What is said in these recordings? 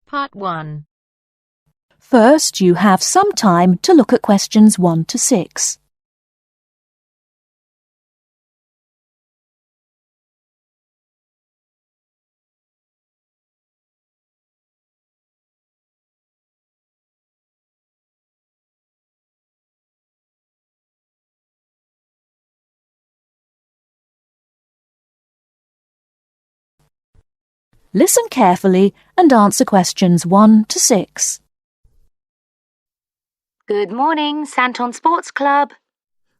Part 1. First, you have some time to look at questions 1 to 6. Listen carefully and answer questions 1 to 6. Good morning, Santon Sports Club.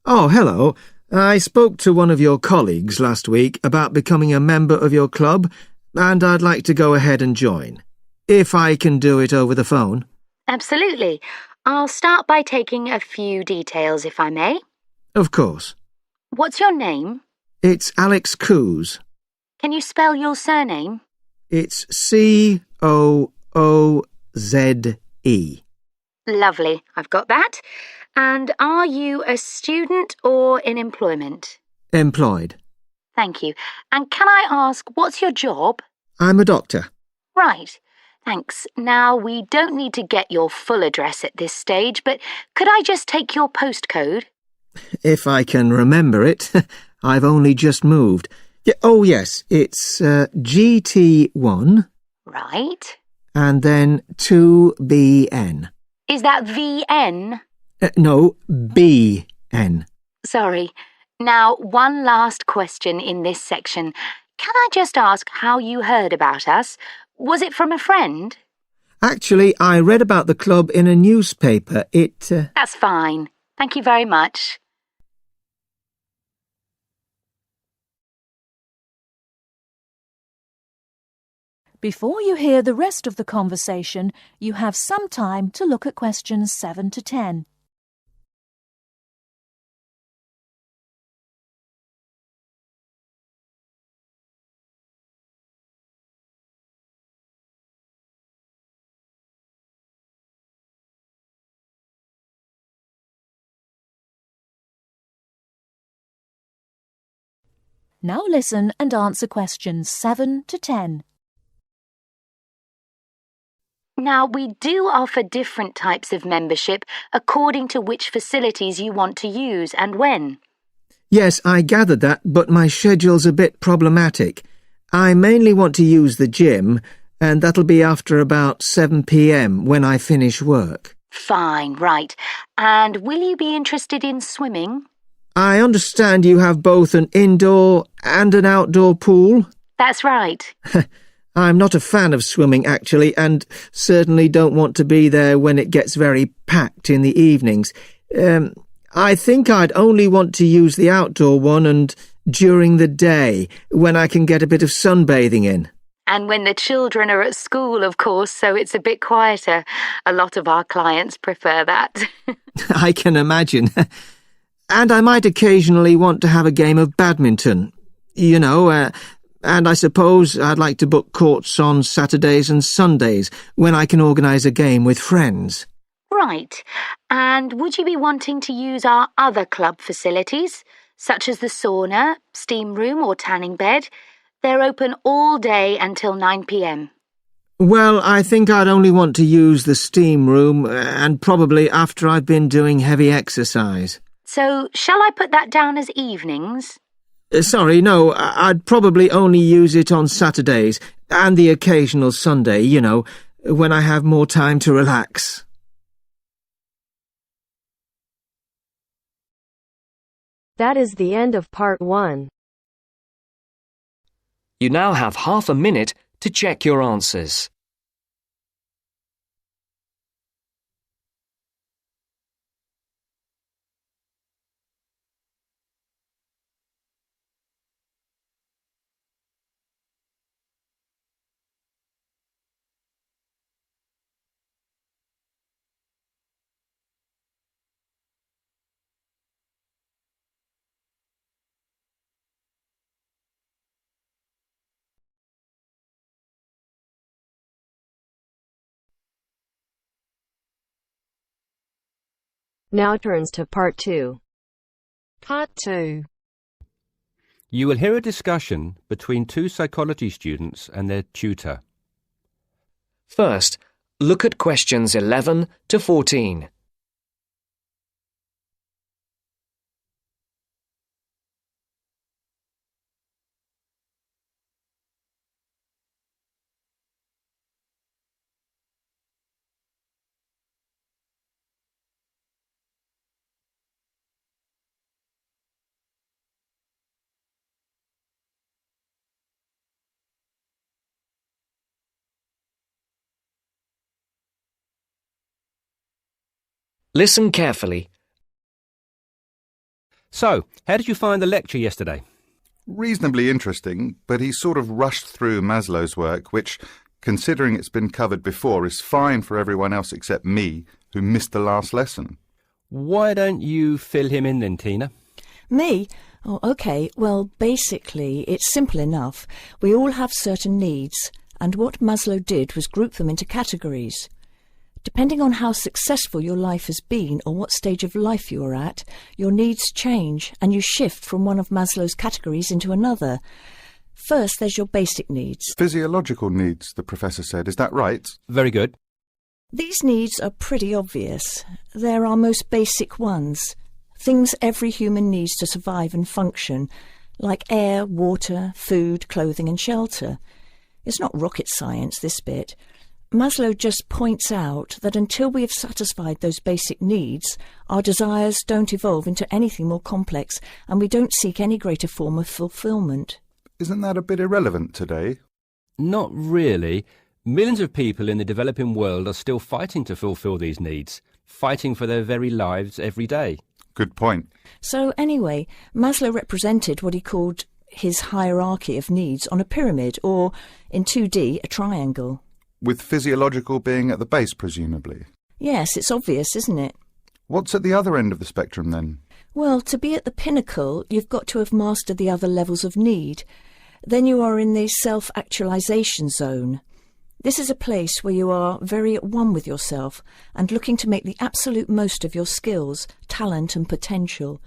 Oh, hello. I spoke to one of your colleagues last week about becoming a member of your club, and I'd like to go ahead and join. If I can do it over the phone. Absolutely. I'll start by taking a few details, if I may. Of course. What's your name? It's Alex Coos. Can you spell your surname? It's C-O-O-Z-E. Lovely, I've got that. And are you a student or in employment? Employed. Thank you. And can I ask, what's your job? I'm a doctor. Right, thanks. Now, we don't need to get your full address at this stage, but could I just take your postcode? If I can remember it. I've only just moved. Oh, yes, it's GT1. Right. And then 2BN. Is that VN? No, BN. Sorry. Now, one last question in this section. Can I just ask how you heard about us? Was it from a friend? Actually, I read about the club in a newspaper. That's fine. Thank you very much. Before you hear the rest of the conversation, you have some time to look at questions 7 to 10. Now listen and answer questions 7 to 10. Now, we do offer different types of membership according to which facilities you want to use and when. Yes, I gathered that, but my schedule's a bit problematic. I mainly want to use the gym, and that'll be after about 7 p.m. when I finish work. Fine, right. And will you be interested in swimming? I understand you have both an indoor and an outdoor pool? That's right. I'm not a fan of swimming, actually, and certainly don't want to be there when it gets very packed in the evenings. I think I'd only want to use the outdoor one and during the day, when I can get a bit of sunbathing in. And when the children are at school, of course, so it's a bit quieter. A lot of our clients prefer that. I can imagine. And I might occasionally want to have a game of badminton. And I suppose I'd like to book courts on Saturdays and Sundays when I can organise a game with friends. Right. And would you be wanting to use our other club facilities, such as the sauna, steam room or tanning bed? They're open all day until 9 p.m. Well, I think I'd only want to use the steam room and probably after I've been doing heavy exercise. So, shall I put that down as evenings? Sorry, no, I'd probably only use it on Saturdays and the occasional Sunday, when I have more time to relax. That is the end of part 1. You now have half a minute to check your answers. Now turns to part 2. Part 2. You will hear a discussion between two psychology students and their tutor. First, look at questions 11 to 14. Listen carefully. So, how did you find the lecture yesterday? Reasonably interesting, but he sort of rushed through Maslow's work, which, considering it's been covered before, is fine for everyone else except me, who missed the last lesson. Why don't you fill him in then, Tina? Me? Oh, OK. Well, basically, it's simple enough. We all have certain needs, and what Maslow did was group them into categories. Depending on how successful your life has been or what stage of life you are at, your needs change and you shift from one of Maslow's categories into another. First, there's your basic needs. Physiological needs, the professor said. Is that right? Very good. These needs are pretty obvious. They're our most basic ones. Things every human needs to survive and function, like air, water, food, clothing and shelter. It's not rocket science, this bit. Maslow just points out that until we have satisfied those basic needs, our desires don't evolve into anything more complex and we don't seek any greater form of fulfillment. Isn't that a bit irrelevant today? Not really. Millions of people in the developing world are still fighting to fulfill these needs, fighting for their very lives every day. Good point. So anyway, Maslow represented what he called his hierarchy of needs on a pyramid, or in 2D, a triangle. With physiological being at the base, presumably. Yes, it's obvious, isn't it? What's at the other end of the spectrum, then? Well, to be at the pinnacle, you've got to have mastered the other levels of need. Then you are in the self-actualization zone. This is a place where you are very at one with yourself and looking to make the absolute most of your skills, talent and potential.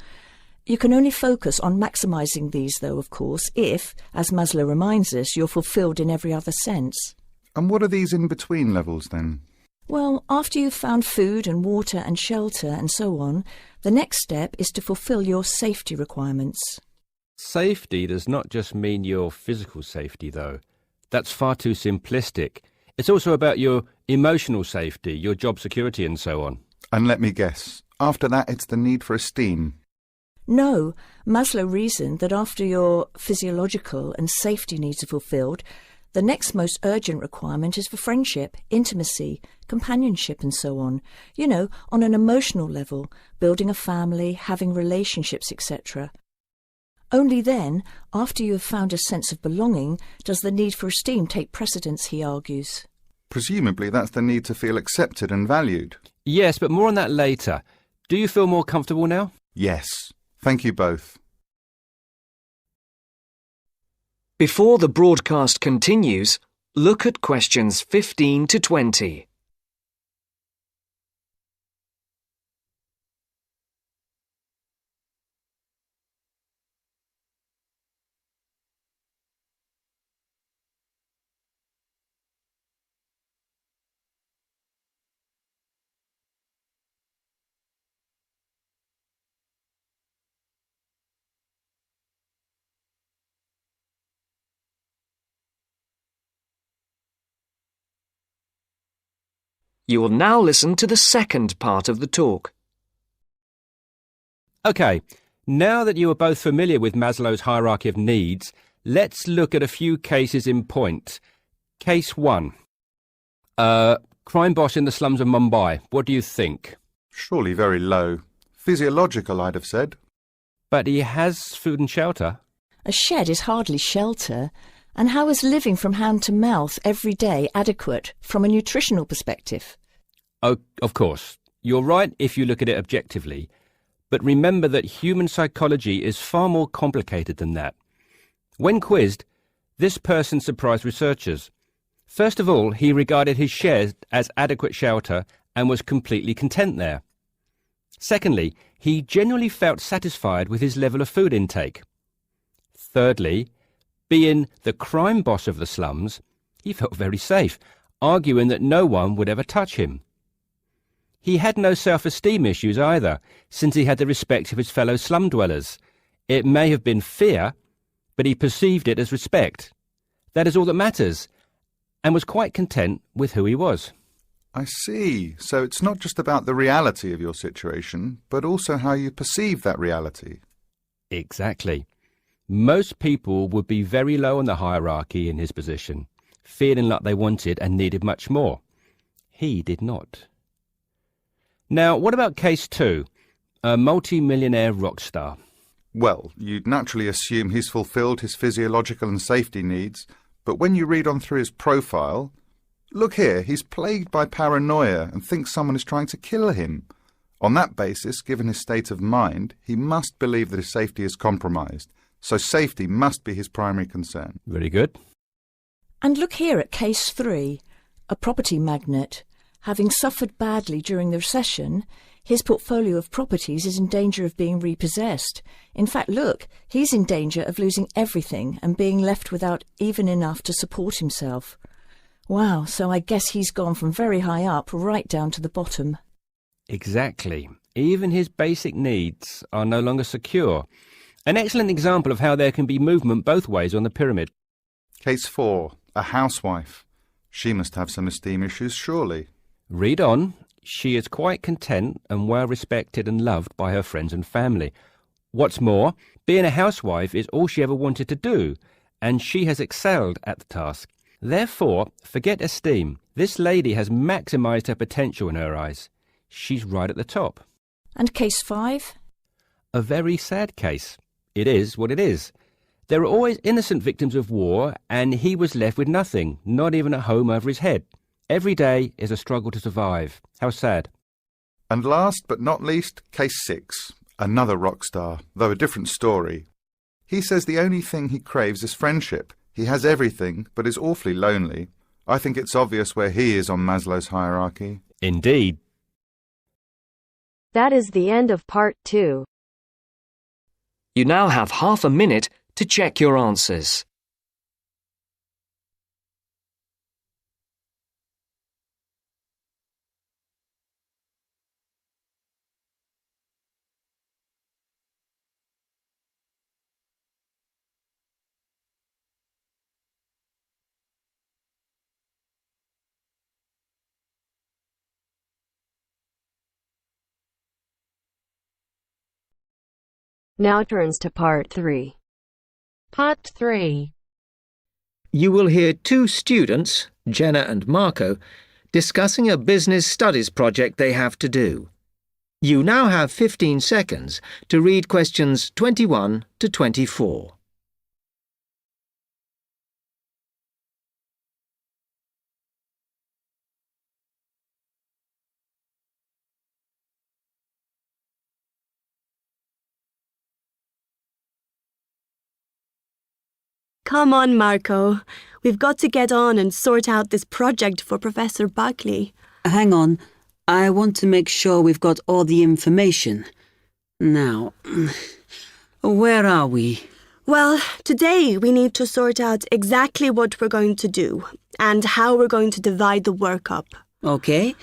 You can only focus on maximising these, though, of course, if, as Maslow reminds us, you're fulfilled in every other sense. And what are these in-between levels, then? Well, after you've found food and water and shelter and so on, the next step is to fulfil your safety requirements. Safety does not just mean your physical safety, though. That's far too simplistic. It's also about your emotional safety, your job security and so on. And let me guess, after that it's the need for esteem. No, Maslow reasoned that after your physiological and safety needs are fulfilled, the next most urgent requirement is for friendship, intimacy, companionship and so on. You know, on an emotional level, building a family, having relationships, etc. Only then, after you have found a sense of belonging, does the need for esteem take precedence, he argues. Presumably that's the need to feel accepted and valued. Yes, but more on that later. Do you feel more comfortable now? Yes. Thank you both. Before the broadcast continues, look at questions 15 to 20. You will now listen to the second part of the talk. OK, now that you are both familiar with Maslow's hierarchy of needs, let's look at a few cases in point. Case 1. Crime boss in the slums of Mumbai. What do you think? Surely very low. Physiological, I'd have said. But he has food and shelter. A shed is hardly shelter. And how is living from hand to mouth every day adequate from a nutritional perspective? Oh, of course. You're right if you look at it objectively. But remember that human psychology is far more complicated than that. When quizzed, this person surprised researchers. First of all, he regarded his shed as adequate shelter and was completely content there. Secondly, he genuinely felt satisfied with his level of food intake. Thirdly, being the crime boss of the slums, he felt very safe. arguing that no one would ever touch him. He had no self-esteem issues either, since he had the respect of his fellow slum dwellers. It may have been fear, but he perceived it as respect. That is all that matters, and was quite content with who he was. I see. So it's not just about the reality of your situation, but also how you perceive that reality. Exactly. Most people would be very low on the hierarchy in his position, feeling like they wanted and needed much more. He did not. Now, what about case 2? A multi-millionaire rock star. Well, you'd naturally assume he's fulfilled his physiological and safety needs, but when you read on through his profile, look here, he's plagued by paranoia and thinks someone is trying to kill him. On that basis, given his state of mind, he must believe that his safety is compromised, so safety must be his primary concern. Very good. And look here at case 3, a property magnate. Having suffered badly during the recession, his portfolio of properties is in danger of being repossessed. In fact, look, he's in danger of losing everything and being left without even enough to support himself. Wow, so I guess he's gone from very high up right down to the bottom. Exactly. Even his basic needs are no longer secure. An excellent example of how there can be movement both ways on the pyramid. Case 4. A housewife. She must have some esteem issues, surely. Read on. She is quite content and well respected and loved by her friends and family. What's more, being a housewife is all she ever wanted to do, and she has excelled at the task. Therefore, forget esteem. This lady has maximised her potential in her eyes. She's right at the top. And case 5? A very sad case. It is what it is. There are always innocent victims of war, and he was left with nothing, not even a home over his head. Every day is a struggle to survive. How sad. And last but not least, case 6. Another rock star, though a different story. He says the only thing he craves is friendship. He has everything, but is awfully lonely. I think it's obvious where he is on Maslow's hierarchy. Indeed. That is the end of part 2. You now have half a minute to check your answers. Now turns to part 3. Part 3. You will hear 2 students, Jenna and Marco, discussing a business studies project they have to do. You now have 15 seconds to read questions 21 to 24. Come on, Marco. We've got to get on and sort out this project for Professor Buckley. Hang on. I want to make sure we've got all the information. Now, where are we? Well, today we need to sort out exactly what we're going to do and how we're going to divide the work up. Okay.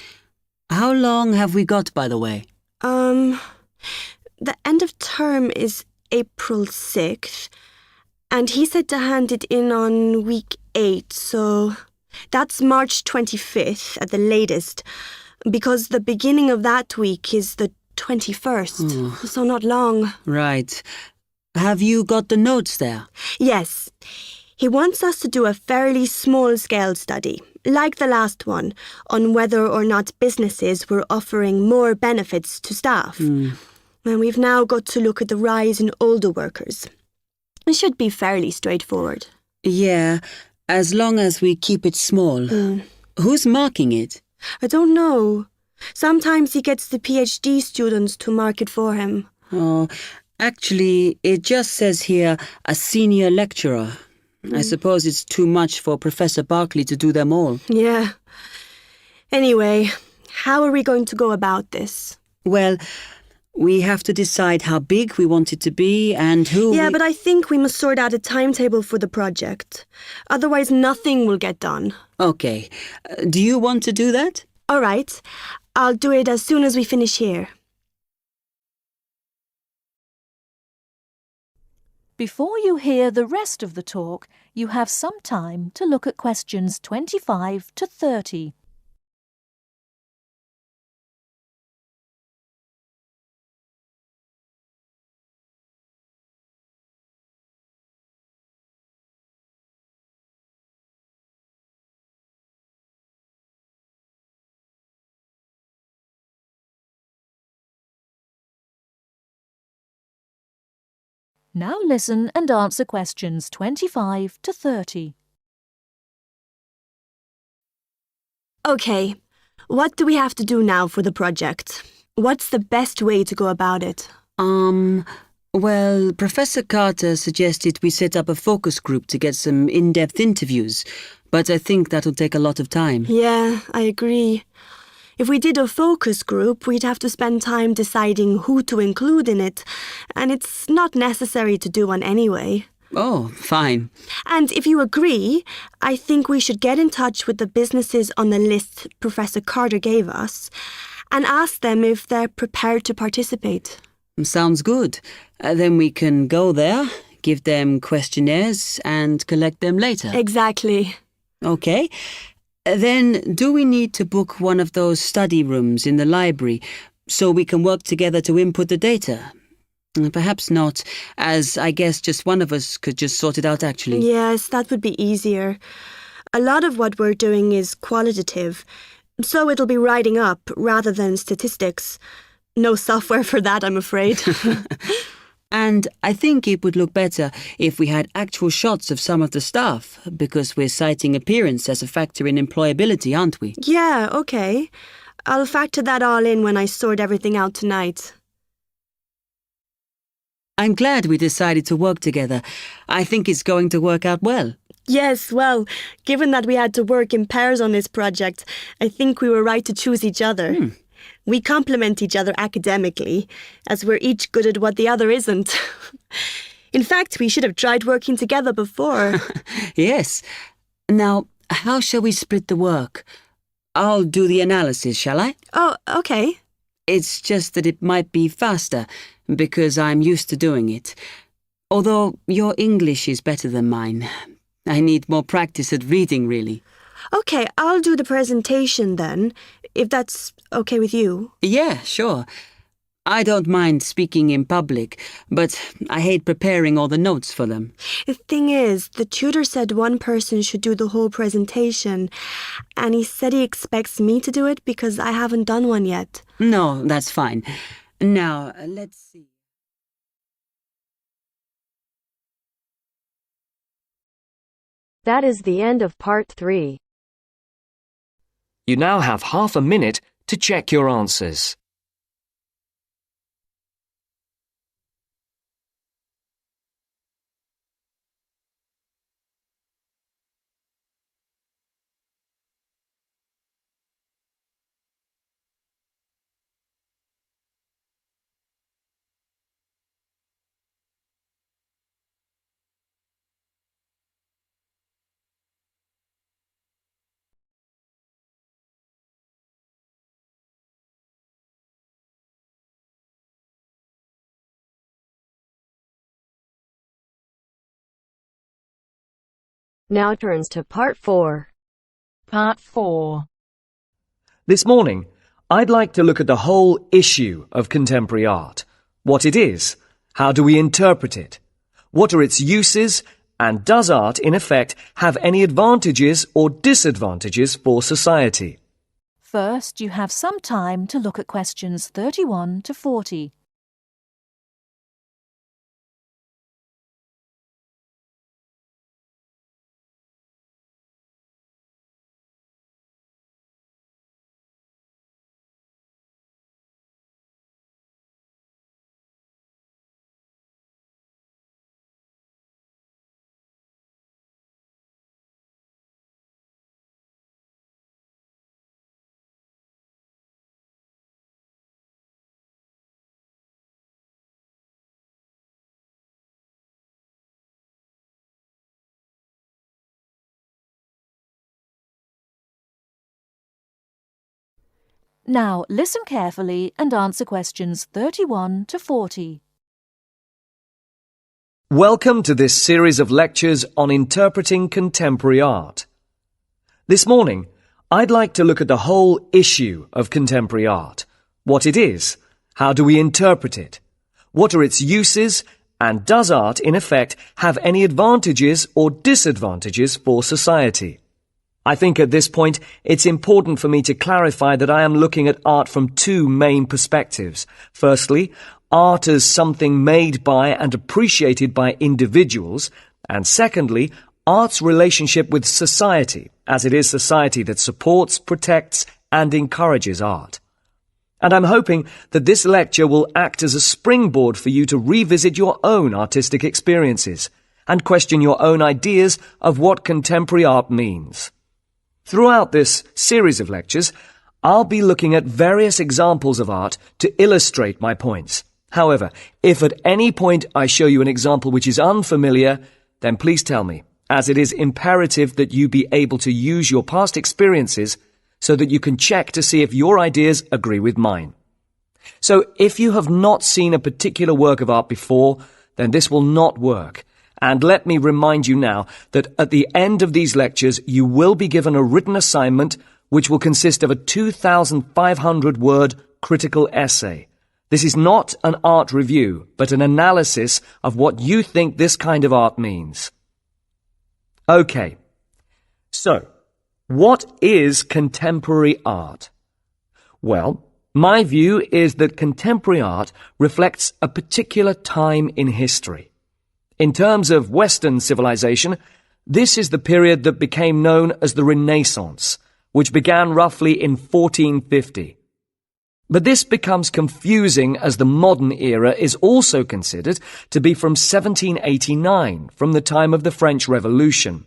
How long have we got, by the way? The end of term is April 6th. And he said to hand it in on week 8, so that's March 25th at the latest, because the beginning of that week is the 21st, so not long. Right. Have you got the notes there? Yes. He wants us to do a fairly small-scale study, like the last one, on whether or not businesses were offering more benefits to staff. And we've now got to look at the rise in older workers. It should be fairly straightforward. Yeah, as long as we keep it small. Who's marking it? I don't know. Sometimes he gets the PhD students to mark it for him. Oh, actually, it just says here, a senior lecturer. I suppose it's too much for Professor Barclay to do them all. Yeah. Anyway, how are we going to go about this? Well, we have to decide how big we want it to be and who. Yeah, but I think we must sort out a timetable for the project. Otherwise, nothing will get done. Okay. Do you want to do that? All right. I'll do it as soon as we finish here. Before you hear the rest of the talk, you have some time to look at questions 25 to 30. Now listen and answer questions 25 to 30. Okay. What do we have to do now for the project? What's the best way to go about it? Well, Professor Carter suggested we set up a focus group to get some in-depth interviews, but I think that'll take a lot of time. Yeah, I agree. If we did a focus group, we'd have to spend time deciding who to include in it, and it's not necessary to do one anyway. Oh, fine. And if you agree, I think we should get in touch with the businesses on the list Professor Carter gave us and ask them if they're prepared to participate. Sounds good. Then we can go there, give them questionnaires, and collect them later. Exactly. Okay. Then, do we need to book one of those study rooms in the library so we can work together to input the data? Perhaps not, as I guess just one of us could just sort it out actually. Yes, that would be easier. A lot of what we're doing is qualitative, so it'll be writing up rather than statistics. No software for that, I'm afraid. And I think it would look better if we had actual shots of some of the staff, because we're citing appearance as a factor in employability, aren't we? Yeah, okay. I'll factor that all in when I sort everything out tonight. I'm glad we decided to work together. I think it's going to work out well. Yes, well, given that we had to work in pairs on this project, I think we were right to choose each other. We complement each other academically, as we're each good at what the other isn't. In fact, we should have tried working together before. Yes. Now, how shall we split the work? I'll do the analysis, shall I? Oh, okay. It's just that it might be faster, because I'm used to doing it. Although your English is better than mine. I need more practice at reading, really. Okay, I'll do the presentation then, if that's okay with you. Yeah, sure. I don't mind speaking in public, but I hate preparing all the notes for them. The thing is, the tutor said one person should do the whole presentation, and he said he expects me to do it because I haven't done one yet. No, that's fine. Now, let's see. That is the end of part 3. You now have half a minute to check your answers. Now turns to part 4. Part 4. This morning, I'd like to look at the whole issue of contemporary art. What it is, how do we interpret it, what are its uses, and does art, in effect, have any advantages or disadvantages for society? First, you have some time to look at questions 31 to 40. Now listen carefully and answer questions 31 to 40. Welcome to this series of lectures on interpreting contemporary art. This morning, I'd like to look at the whole issue of contemporary art. What it is, how do we interpret it, what are its uses, and does art, in effect, have any advantages or disadvantages for society? I think at this point it's important for me to clarify that I am looking at art from two main perspectives. Firstly, art as something made by and appreciated by individuals, and secondly, art's relationship with society, as it is society that supports, protects, and encourages art. And I'm hoping that this lecture will act as a springboard for you to revisit your own artistic experiences and question your own ideas of what contemporary art means. Throughout this series of lectures, I'll be looking at various examples of art to illustrate my points. However, if at any point I show you an example which is unfamiliar, then please tell me, as it is imperative that you be able to use your past experiences so that you can check to see if your ideas agree with mine. So if you have not seen a particular work of art before, then this will not work. And let me remind you now that at the end of these lectures, you will be given a written assignment which will consist of a 2,500-word critical essay. This is not an art review, but an analysis of what you think this kind of art means. Okay, so what is contemporary art? Well, my view is that contemporary art reflects a particular time in history. In terms of Western civilization, this is the period that became known as the Renaissance, which began roughly in 1450. But this becomes confusing as the modern era is also considered to be from 1789, from the time of the French Revolution.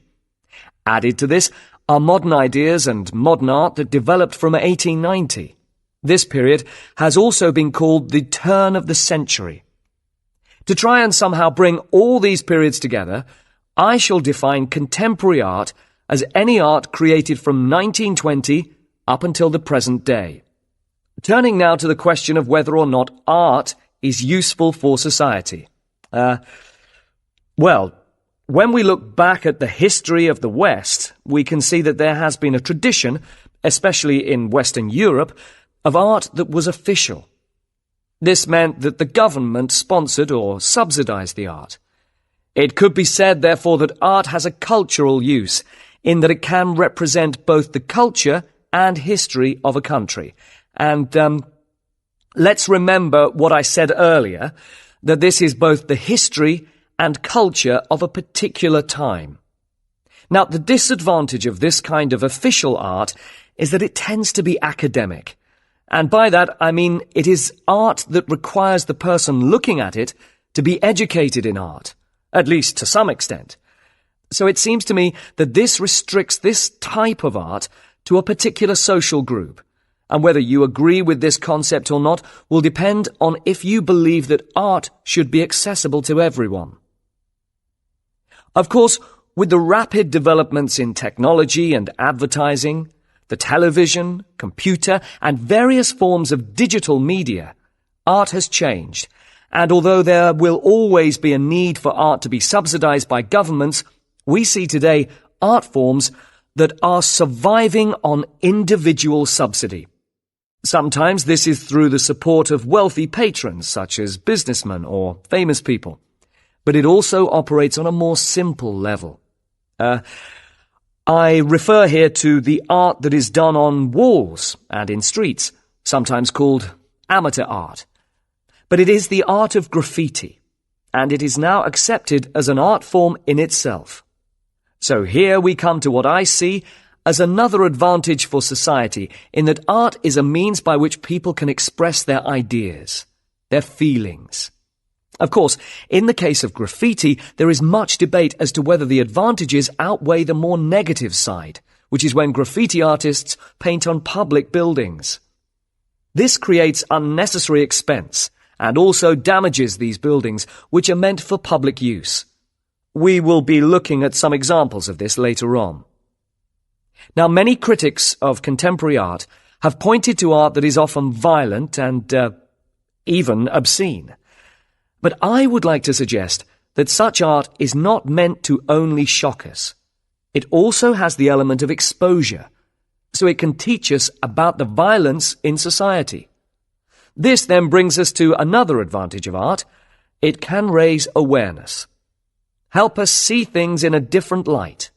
Added to this are modern ideas and modern art that developed from 1890. This period has also been called the turn of the century. To try and somehow bring all these periods together, I shall define contemporary art as any art created from 1920 up until the present day. Turning now to the question of whether or not art is useful for society. Well, when we look back at the history of the West, we can see that there has been a tradition, especially in Western Europe, of art that was official. This meant that the government sponsored or subsidized the art. It could be said, therefore, that art has a cultural use, in that it can represent both the culture and history of a country. And let's remember what I said earlier, that this is both the history and culture of a particular time. Now, the disadvantage of this kind of official art is that it tends to be academic. And by that, I mean it is art that requires the person looking at it to be educated in art, at least to some extent. So it seems to me that this restricts this type of art to a particular social group, and whether you agree with this concept or not will depend on if you believe that art should be accessible to everyone. Of course, with the rapid developments in technology and advertising, the television, computer, and various forms of digital media, art has changed, and although there will always be a need for art to be subsidized by governments, we see today art forms that are surviving on individual subsidy. Sometimes this is through the support of wealthy patrons, such as businessmen or famous people, but it also operates on a more simple level. I refer here to the art that is done on walls and in streets, sometimes called amateur art. But it is the art of graffiti, and it is now accepted as an art form in itself. So here we come to what I see as another advantage for society, in that art is a means by which people can express their ideas, their feelings. Of course, in the case of graffiti, there is much debate as to whether the advantages outweigh the more negative side, which is when graffiti artists paint on public buildings. This creates unnecessary expense and also damages these buildings, which are meant for public use. We will be looking at some examples of this later on. Now, many critics of contemporary art have pointed to art that is often violent and even obscene. But I would like to suggest that such art is not meant to only shock us. It also has the element of exposure, so it can teach us about the violence in society. This then brings us to another advantage of art. It can raise awareness, help us see things in a different light.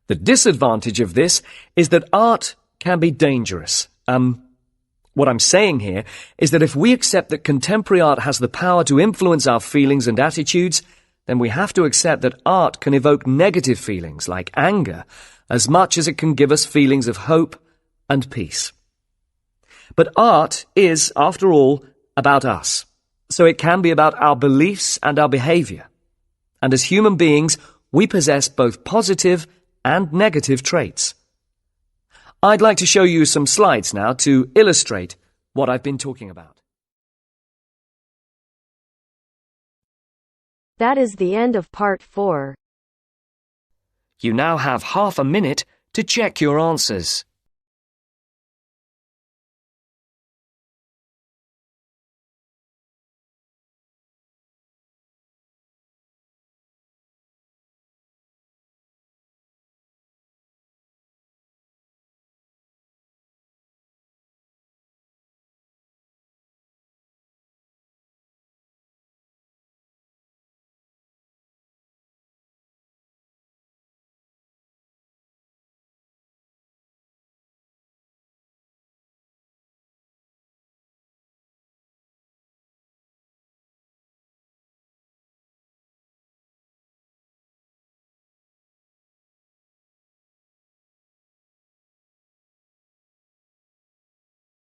The disadvantage of this is that art can be dangerous. What I'm saying here is that if we accept that contemporary art has the power to influence our feelings and attitudes, then we have to accept that art can evoke negative feelings like anger as much as it can give us feelings of hope and peace. But art is, after all, about us, so it can be about our beliefs and our behaviour. And as human beings, we possess both positive and negative traits. I'd like to show you some slides now to illustrate what I've been talking about. That is the end of part 4. You now have half a minute to check your answers.